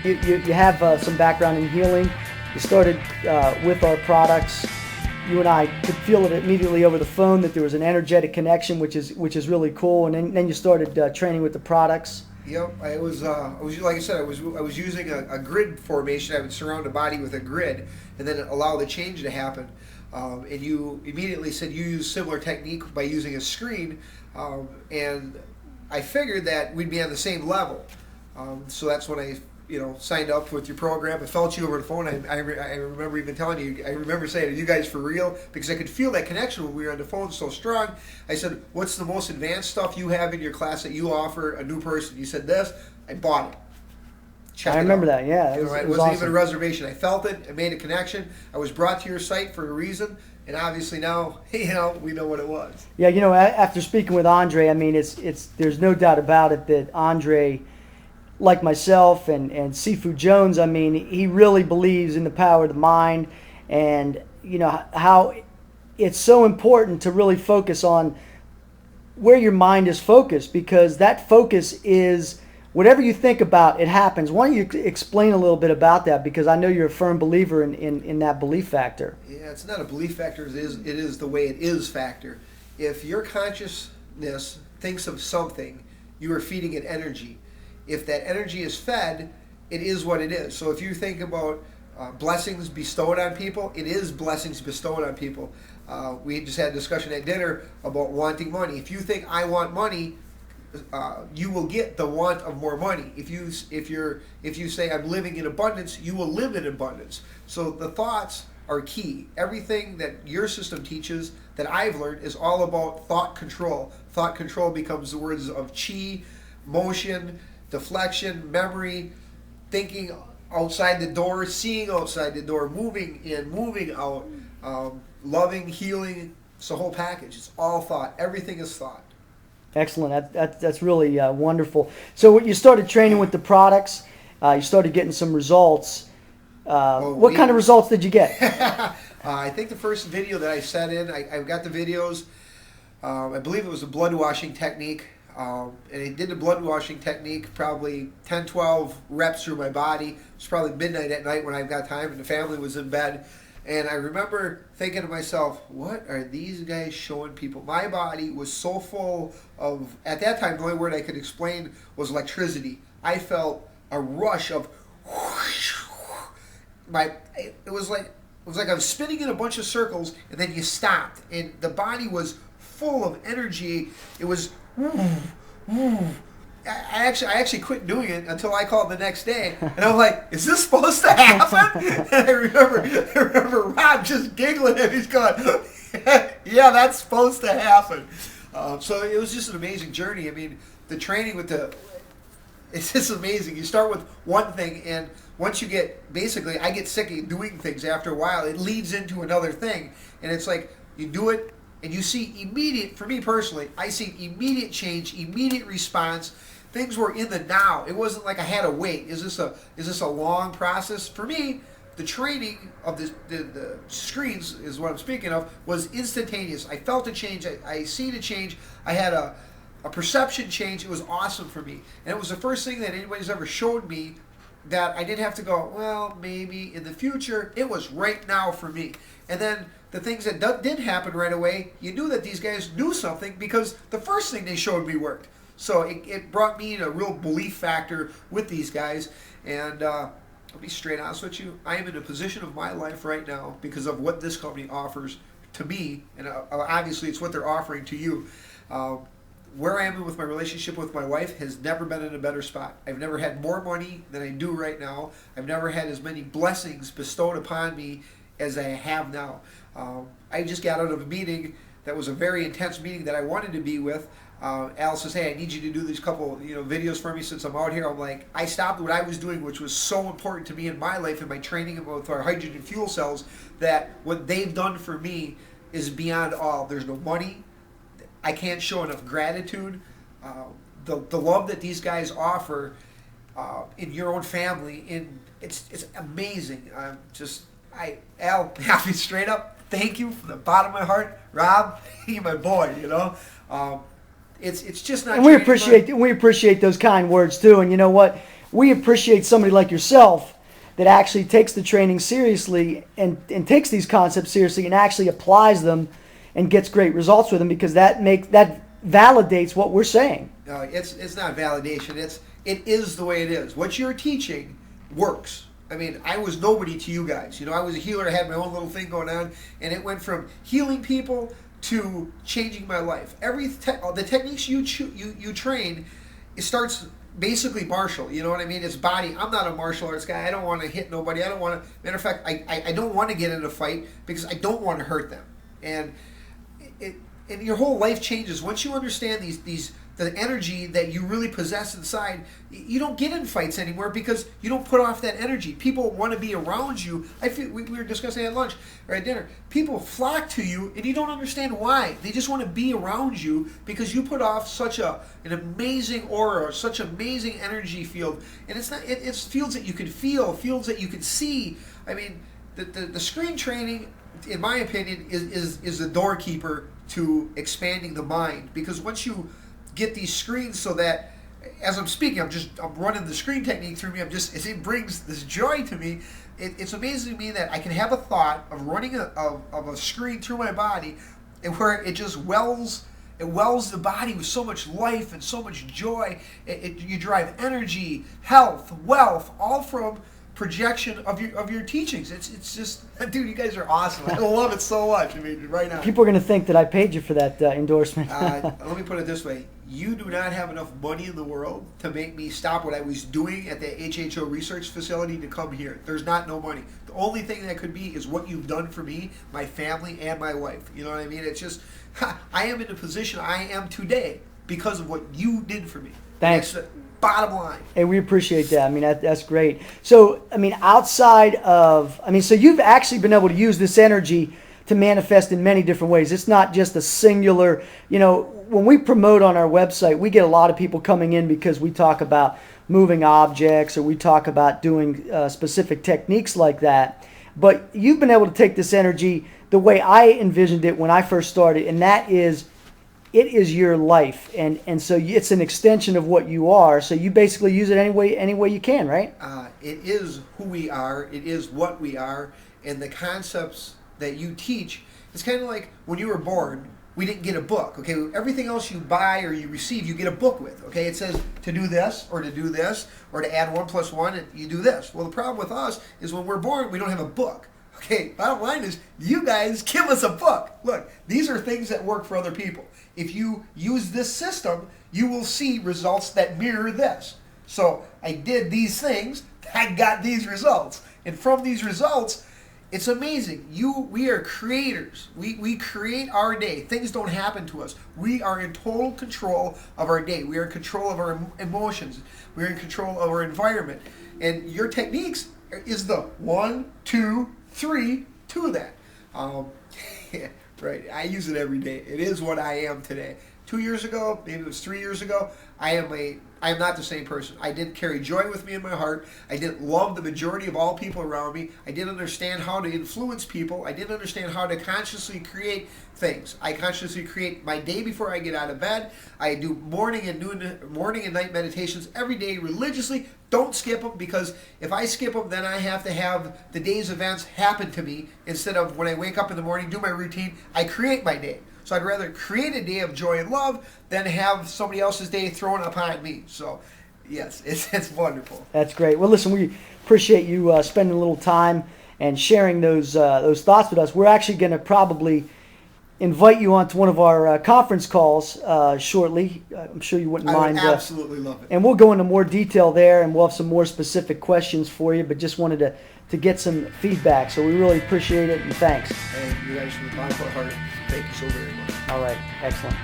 You have some background in healing. You started with our products. You and I could feel it immediately over the phone that there was an energetic connection, which is really cool. And then you started training with the products. Yep, I was like I said, I was using a grid formation. I would surround the body with a grid, and then allow the change to happen. And you immediately said you use similar technique by using a screen, and I figured that we'd be on the same level. So that's when I signed up with your program. I felt you over the phone. I remember even telling you, I remember saying, "Are you guys for real?" Because I could feel that connection when we were on the phone so strong. I said, "What's the most advanced stuff you have in your class that you offer a new person?" You said this. I bought it. I remember that, yeah. It wasn't awesome. even a reservation. I felt it. I made a connection. I was brought to your site for a reason. And obviously now, we know what it was. Yeah, after speaking with Andre, I mean, it's there's no doubt about it that Andre, like myself and Sifu Jones, I mean, he really believes in the power of the mind, and how it's so important to really focus on where your mind is focused, because that focus is whatever you think about, it happens. Why don't you explain a little bit about that, because I know you're a firm believer in that belief factor. Yeah, it's not a belief factor. It is the way it is factor. If your consciousness thinks of something, you are feeding it energy. If that energy is fed, it is what it is. So if you think about blessings bestowed on people, it is blessings bestowed on people. We just had a discussion at dinner about wanting money. If you think I want money, you will get the want of more money. If you say I'm living in abundance, you will live in abundance. So the thoughts are key. Everything that your system teaches that I've learned is all about thought control. Thought control becomes the words of chi, motion, deflection, memory, thinking outside the door, seeing outside the door, moving in, moving out, loving, healing. It's the whole package. It's all thought. Everything is thought. Excellent. That's really wonderful. So when you started training with the products, you started getting some results. What kind of results did you get? I think the first video that I set in, I've got the videos. I believe it was a blood washing technique. And I did the blood washing technique, probably 10, 12 reps through my body. It was probably midnight at night when I've got time and the family was in bed. And I remember thinking to myself, what are these guys showing people? My body was so full of, at that time, the only word I could explain was electricity. I felt a rush of, it was like I was spinning in a bunch of circles, and then you stopped. And the body was full of energy. It was, I actually quit doing it until I called the next day, and I'm like, "Is this supposed to happen?" And I remember Rob just giggling, and he's going, "Yeah, that's supposed to happen." So it was just an amazing journey. I mean, the training it's just amazing. You start with one thing, and once you basically, I get sick of doing things after a while. It leads into another thing, and it's like you do it, and you see immediate. For me personally, I see immediate change, immediate response. Things were in the now. It wasn't like I had to wait. Is this a long process? For me, the training of the screens is what I'm speaking of, was instantaneous. I felt a change. I seen a change. I had a perception change. It was awesome for me. And it was the first thing that anybody's ever showed me that I didn't have to go, well, maybe in the future. It was right now for me. And then the things that did happen right away, you knew that these guys knew something because the first thing they showed me worked. So it brought me in a real belief factor with these guys. And I'll be straight honest with you, I am in a position of my life right now because of what this company offers to me, and obviously it's what they're offering to you. Where I am with my relationship with my wife has never been in a better spot. I've never had more money than I do right now. I've never had as many blessings bestowed upon me as I have now. I just got out of a meeting that was a very intense meeting that I wanted to be with. Al says, "Hey, I need you to do these couple, videos for me since I'm out here." I'm like, I stopped what I was doing, which was so important to me in my life and my training with our hydrogen fuel cells, that what they've done for me is beyond all. There's no money. I can't show enough gratitude. The love that these guys offer in your own family, it's amazing. Al, I'll be straight up. Thank you from the bottom of my heart, Rob. You're my boy. It's just not. And we appreciate those kind words too. And you know what? we appreciate somebody like yourself that actually takes the training seriously and takes these concepts seriously and actually applies them and gets great results with them, because that validates what we're saying. No, it's not validation. It is the way it is. What you're teaching works. I mean, I was nobody to you guys. You know, I was a healer. I had my own little thing going on, and it went from healing people to changing my life. The techniques you train, it starts basically martial. You know what I mean? It's body. I'm not a martial arts guy. I don't want to hit nobody. I don't want to. Matter of fact, I don't want to get in a fight because I don't want to hurt them. And your whole life changes once you understand the energy that you really possess inside. You don't get in fights anymore because you don't put off that energy. People want to be around you. I feel we were discussing at lunch or at dinner. People flock to you, and you don't understand why. They just want to be around you because you put off such an amazing aura, such amazing energy field. And it's fields that you can feel, fields that you can see. I mean, the screen training, in my opinion, is the doorkeeper to expanding the mind, because once you get these screens so that as I'm speaking, I'm running the screen technique through me. It brings this joy to me. It's amazing to me that I can have a thought of running of a screen through my body, and where it just wells the body with so much life and so much joy. You drive energy, health, wealth, all from projection of your teachings. It's just, dude, you guys are awesome. I love it so much. I mean, right now. People are going to think that I paid you for that endorsement. Let me put it this way. You do not have enough money in the world to make me stop what I was doing at the HHO research facility to come here. There's no money. The only thing that could be is what you've done for me, my family, and my wife. You know what I mean? It's just, I am in the position I am today because of what you did for me. Thanks. That's the bottom line. And we appreciate that. I mean, that's great. So, I mean, so you've actually been able to use this energy to manifest in many different ways. It's not just a singular, when we promote on our website, we get a lot of people coming in because we talk about moving objects, or we talk about doing specific techniques like that. But you've been able to take this energy the way I envisioned it when I first started, and that is, it is your life, and so it's an extension of what you are. So you basically use it any way you can, right? It is who we are. It is what we are, and the concepts that you teach. It's kind of like when you were born, we didn't get a book. Okay, everything else you buy or you receive, you get a book with. Okay, it says to do this or to do this or to add 1 + 1, and you do this. Well, the problem with us is when we're born, we don't have a book. Okay, bottom line is, you guys give us a book. Look, these are things that work for other people. If you use this system, you will see results that mirror this. So I did these things, I got these results. And from these results, it's amazing. We are creators. We create our day. Things don't happen to us. We are in total control of our day. We are in control of our emotions. We are in control of our environment. And your techniques is the 1, 2, 3 to that. Yeah, right. I use it every day. It is what I am today. 2 years ago, maybe it was 3 years ago, I am not the same person. I didn't carry joy with me in my heart. I didn't love the majority of all people around me. I didn't understand how to influence people. I didn't understand how to consciously create things. I consciously create my day before I get out of bed. I do morning and night meditations every day religiously. Don't skip them, because if I skip them, then I have to have the day's events happen to me instead of when I wake up in the morning, do my routine, I create my day. So I'd rather create a day of joy and love than have somebody else's day thrown upon me. So, yes, it's wonderful. That's great. Well, listen, we appreciate you spending a little time and sharing those thoughts with us. We're actually going to probably invite you onto one of our conference calls shortly. I'm sure you wouldn't mind. I would absolutely love it. And we'll go into more detail there, and we'll have some more specific questions for you, but just wanted to get some feedback. So we really appreciate it, and thanks. And you guys, from the bottom of our heart, thank you so very much. All right. Excellent.